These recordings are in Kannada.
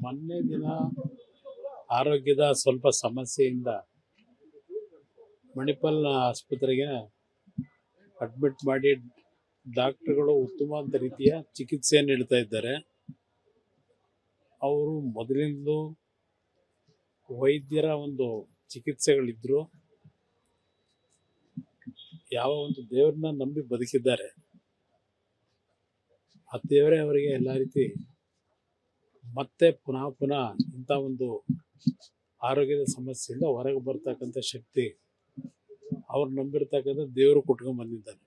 ಮೊನ್ನೆ ದಿನ ಆರೋಗ್ಯದ ಸ್ವಲ್ಪ ಸಮಸ್ಯೆಯಿಂದ ಮಣಿಪಾಲ್ ಆಸ್ಪತ್ರೆಗೆ ಅಡ್ಮಿಟ್ ಮಾಡಿ ಡಾಕ್ಟರ್ಗಳು ಉತ್ತಮವಾದ ರೀತಿಯ ಚಿಕಿತ್ಸೆಯನ್ನು ನೀಡ್ತಾ ಇದ್ದಾರೆ. ಅವರು ಮೊದಲಿಂದಲೂ ವೈದ್ಯರ ಒಂದು ಚಿಕಿತ್ಸೆಗಳಿದ್ರು, ಯಾವ ಒಂದು ದೇವರನ್ನ ನಂಬಿ ಬದುಕಿದ್ದಾರೆ, ಆ ದೇವರೇ ಅವರಿಗೆ ಎಲ್ಲ ರೀತಿ ಮತ್ತೆ ಪುನಃ ಇಂಥ ಒಂದು ಆರೋಗ್ಯದ ಸಮಸ್ಯೆಯಿಂದ ಹೊರಗೆ ಬರ್ತಕ್ಕಂಥ ಶಕ್ತಿ ಅವ್ರು ನಂಬಿರ್ತಕ್ಕಂಥ ದೇವರು ಕೊಟ್ಕೊಂಡು ಬಂದಿದ್ದಾನೆ.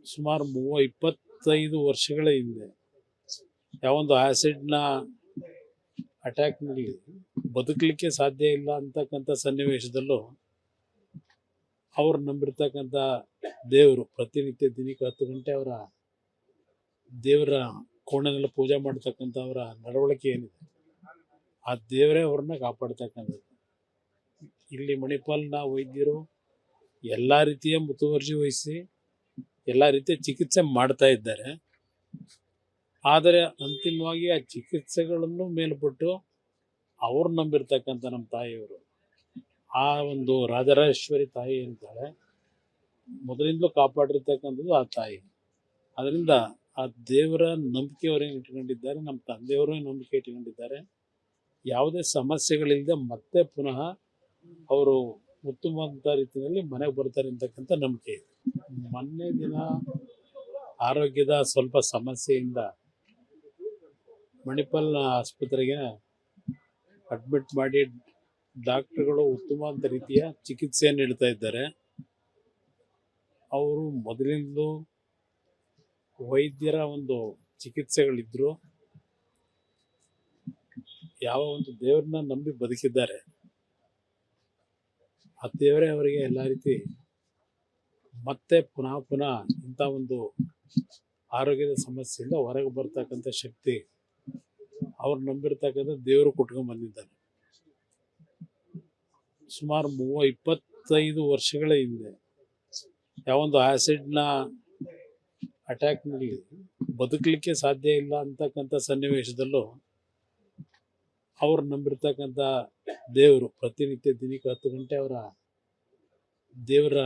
ಸುಮಾರು 25 ವರ್ಷಗಳ ಹಿಂದೆ ಯಾವೊಂದು ಆಸಿಡ್ನ ಅಟ್ಯಾಕ್ನಲ್ಲಿ ಬದುಕಲಿಕ್ಕೆ ಸಾಧ್ಯ ಇಲ್ಲ ಅಂತಕ್ಕಂಥ ಸನ್ನಿವೇಶದಲ್ಲೂ ಅವ್ರು ನಂಬಿರ್ತಕ್ಕಂಥ ದೇವರು ಪ್ರತಿನಿತ್ಯ ದಿನಕ್ಕೆ 10 ಗಂಟೆ ಅವರ ದೇವರ ಕೋಣೆನೆಲ್ಲ ಪೂಜೆ ಮಾಡ್ತಕ್ಕಂಥ ಅವರ ನಡವಳಿಕೆ ಏನಿದೆ, ಆ ದೇವರೇ ಅವ್ರನ್ನ ಕಾಪಾಡ್ತಕ್ಕಂಥದ್ದು. ಇಲ್ಲಿ ಮಣಿಪಾಲ್ನ ವೈದ್ಯರು ಎಲ್ಲ ರೀತಿಯ ಮುತುವರ್ಜಿ ವಹಿಸಿ ಎಲ್ಲ ರೀತಿಯ ಚಿಕಿತ್ಸೆ ಮಾಡ್ತಾ ಇದ್ದಾರೆ. ಆದರೆ ಅಂತಿಮವಾಗಿ ಆ ಚಿಕಿತ್ಸೆಗಳನ್ನು ಮೇಲ್ಪಟ್ಟು ಅವ್ರು ನಂಬಿರ್ತಕ್ಕಂಥ ನಮ್ಮ ತಾಯಿಯವರು, ಆ ಒಂದು ರಾಜರಾಜೇಶ್ವರಿ ತಾಯಿ ಏನಿದ್ದಾಳೆ, ಮೊದಲಿಂದಲೂ ಕಾಪಾಡಿರ್ತಕ್ಕಂಥದ್ದು ಆ ತಾಯಿ. ಅದರಿಂದ ಆ ದೇವರ ನಂಬಿಕೆ ಅವರೇನು ಇಟ್ಕೊಂಡಿದ್ದಾರೆ, ನಮ್ಮ ತಂದೆಯವರು ನಂಬಿಕೆ ಇಟ್ಕೊಂಡಿದ್ದಾರೆ. ಯಾವುದೇ ಸಮಸ್ಯೆಗಳಿಲ್ಲದೆ ಮತ್ತೆ ಪುನಃ ಅವರು ಉತ್ತಮವಾದ ರೀತಿಯಲ್ಲಿ ಮನೆಗೆ ಬರ್ತಾರೆ ಅಂತಕ್ಕಂಥ ನಂಬಿಕೆ ಇದೆ. ಮೊನ್ನೆ ದಿನ ಆರೋಗ್ಯದ ಸ್ವಲ್ಪ ಸಮಸ್ಯೆಯಿಂದ ಮಣಿಪಾಲ್ ಆಸ್ಪತ್ರೆಗೆ ಅಡ್ಮಿಟ್ ಮಾಡಿ ಡಾಕ್ಟರ್ಗಳು ಉತ್ತಮವಾದ ರೀತಿಯ ಚಿಕಿತ್ಸೆಯನ್ನು ನೀಡ್ತಾ ಇದ್ದಾರೆ. ಅವರು ಮೊದಲಿಂದಲೂ ವೈದ್ಯರ ಒಂದು ಚಿಕಿತ್ಸೆಗಳಿದ್ರು, ಯಾವ ಒಂದು ದೇವರನ್ನ ನಂಬಿ ಬದುಕಿದ್ದಾರೆ, ಆ ದೇವರೇ ಅವರಿಗೆ ಎಲ್ಲ ರೀತಿ ಮತ್ತೆ ಪುನಃ ಇಂಥ ಒಂದು ಆರೋಗ್ಯದ ಸಮಸ್ಯೆಯಿಂದ ಹೊರಗೆ ಬರ್ತಕ್ಕಂಥ ಶಕ್ತಿ ಅವ್ರು ನಂಬಿರ್ತಕ್ಕಂಥ ದೇವರು ಕೊಟ್ಕೊಂಡು ಬಂದಿದ್ದಾನೆ. ಸುಮಾರು 25 ವರ್ಷಗಳ ಹಿಂದೆ ಯಾವೊಂದು ಆಸಿಡ್ನ ಅಟ್ಯಾಕ್ನಲ್ಲಿ ಬದುಕಲಿಕ್ಕೆ ಸಾಧ್ಯ ಇಲ್ಲ ಅಂತಕ್ಕಂಥ ಸನ್ನಿವೇಶದಲ್ಲೂ ಅವ್ರು ನಂಬಿರ್ತಕ್ಕಂಥ ದೇವರು ಪ್ರತಿನಿತ್ಯ ದಿನಕ್ಕೆ 10 ಗಂಟೆ ಅವರ ದೇವರ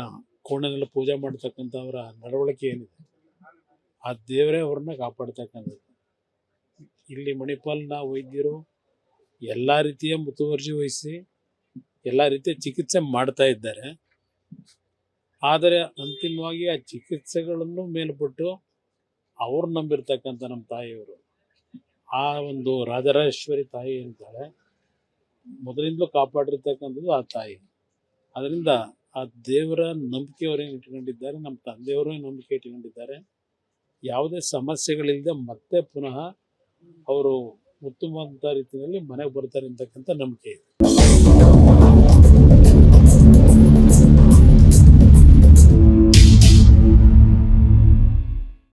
ಕೋಣೆನೆಲ್ಲ ಪೂಜೆ ಮಾಡ್ತಕ್ಕಂಥ ಅವರ ನಡವಳಿಕೆ ಏನಿದೆ, ಆ ದೇವರೇ ಅವ್ರನ್ನ ಕಾಪಾಡ್ತಕ್ಕಂಥದ್ದು. ಇಲ್ಲಿ ಮಣಿಪಾಲ್ನ ವೈದ್ಯರು ಎಲ್ಲ ರೀತಿಯ ಮುತುವರ್ಜಿ ವಹಿಸಿ ಎಲ್ಲ ರೀತಿಯ ಚಿಕಿತ್ಸೆ ಮಾಡ್ತಾ ಇದ್ದಾರೆ. ಆದರೆ ಅಂತಿಮವಾಗಿ ಆ ಚಿಕಿತ್ಸೆಗಳನ್ನು ಮೇಲ್ಪಟ್ಟು ಅವ್ರು ನಂಬಿರ್ತಕ್ಕಂಥ ನಮ್ಮ ತಾಯಿಯವರು, ಆ ಒಂದು ರಾಜರಾಜೇಶ್ವರಿ ತಾಯಿ ಏನಿದ್ದಾಳೆ, ಮೊದಲಿಂದಲೂ ಕಾಪಾಡಿರ್ತಕ್ಕಂಥದ್ದು ಆ ತಾಯಿ. ಅದರಿಂದ ಆ ದೇವರ ನಂಬಿಕೆ ಅವರೇನು ಇಟ್ಕೊಂಡಿದ್ದಾರೆ, ನಮ್ಮ ತಂದೆಯವರು ನಂಬಿಕೆ ಇಟ್ಕೊಂಡಿದ್ದಾರೆ. ಯಾವುದೇ ಸಮಸ್ಯೆಗಳಿಲ್ಲದೆ ಮತ್ತೆ ಪುನಃ ಅವರು ಉತ್ತಮವಾದ ರೀತಿಯಲ್ಲಿ ಮನೆಗೆ ಬರ್ತಾರೆ ಅಂತಕ್ಕಂಥ ನಂಬಿಕೆ ಇದೆ.